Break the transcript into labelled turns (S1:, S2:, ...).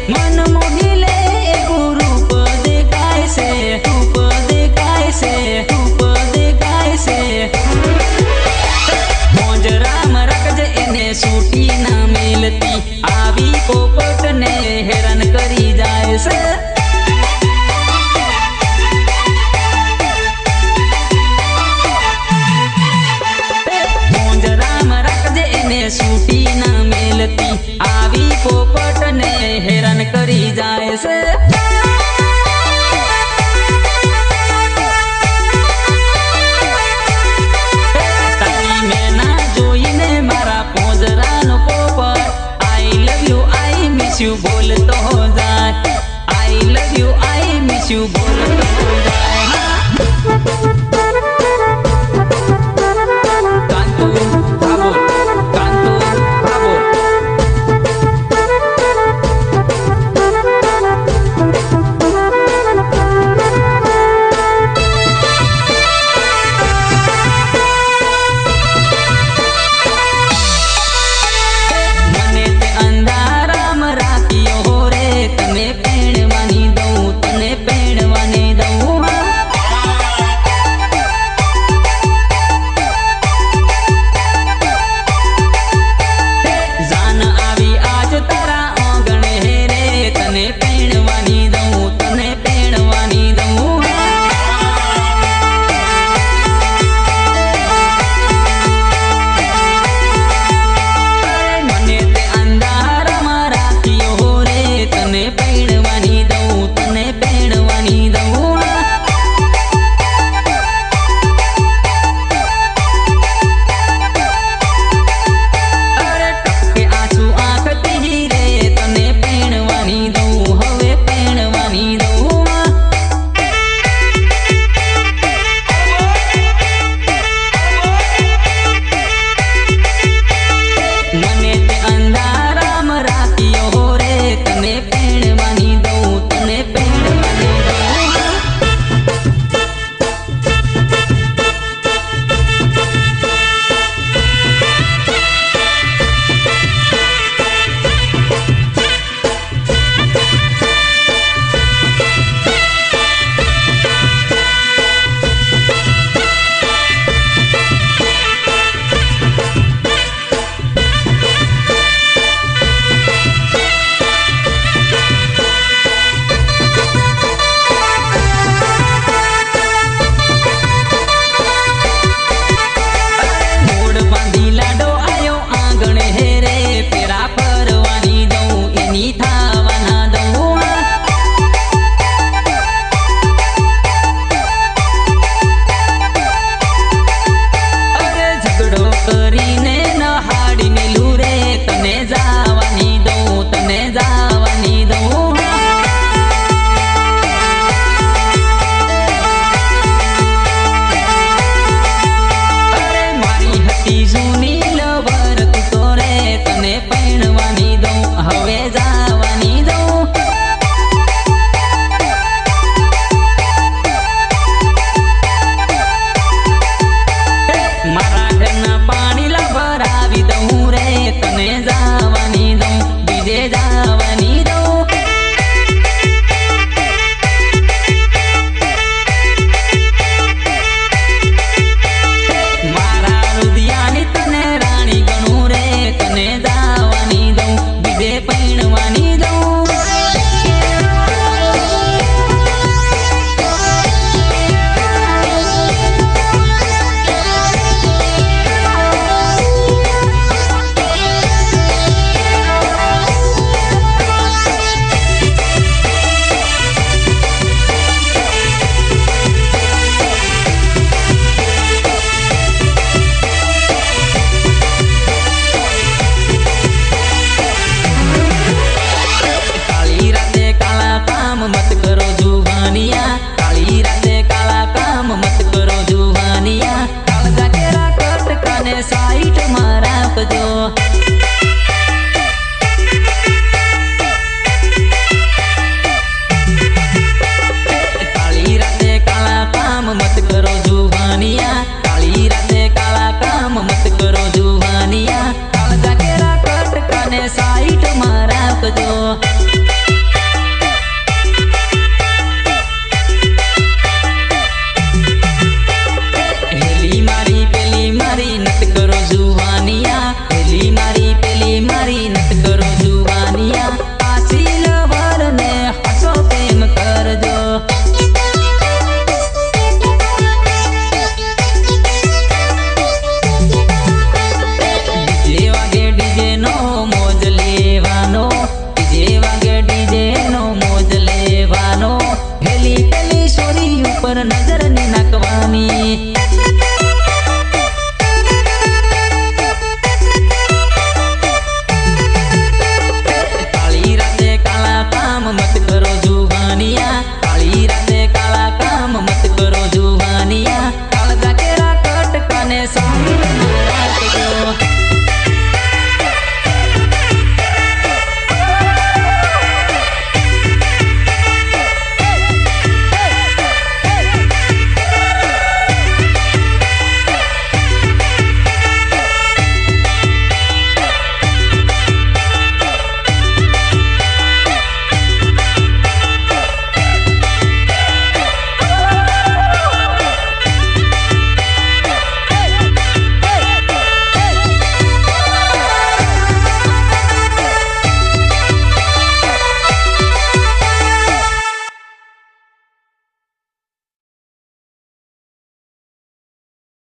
S1: मन मोही ले एगो रूप देखाय से, रूप देखाय से, रूप देखाय से। मोज राम रखज एने सूटी ना मिलती, आवी पोपट ने हैरान करी जाए से। मोज राम रखज एने सूटी ना मिलती, आवी पोपट ने हैरान करी जाए से। तारी मैना जोईने मारा पोजरानो पोपट I love you I miss you बोलतो जाए, I love you I miss you बोलतो जाए। कांतू भाबोर, कांतू भाबोर। મને તે અંધારામાં રાખ્યો રે, તને પહેણવાની દઉં, તને પહેણવાની દઉં। જાન આવી આજ તારા આંગણે રે, તને પહેણવાની દઉં, તને પહેણવાની દઉં। મને તે અંધારામાં રાખ્યો રે, તને પહેણવાની દઉં, તને પહેણવાની દઉં। અરે ટપકે આંસુ આંખથી રે, તને પહેણવાની દઉં, હવે પહેણવાની દઉં। મને તે અંધારામાં રાખ્યો રે, તને પહેણવાની દઉં, તને પહેણવાની દઉં। મોડ બાંધી લાડો આયો આંગણે રે, પેરા ફરવાની દઉં, એની થાવાના દઉં। અરે ઝઘડો કરીને નહાડીને લૂરે, તને જાવાની દઉં, તને જાવાની દઉં। અરે મારી હતી જૂની લવર તું તો રે, તને પહેણવાની દઉં, હવે જાવાની દઉં। મારા ઘરના પાણી લા ભરાવી દઉં રે, તને જાવાની દઉં, બીજે જાવાની દઉં। મારા રુદિયાની તને રાણી ગણું રે, તને જાવાની દઉં, બીજે પહેણવાની દઉં। કાળી રાતે કાળા કામ મત કરો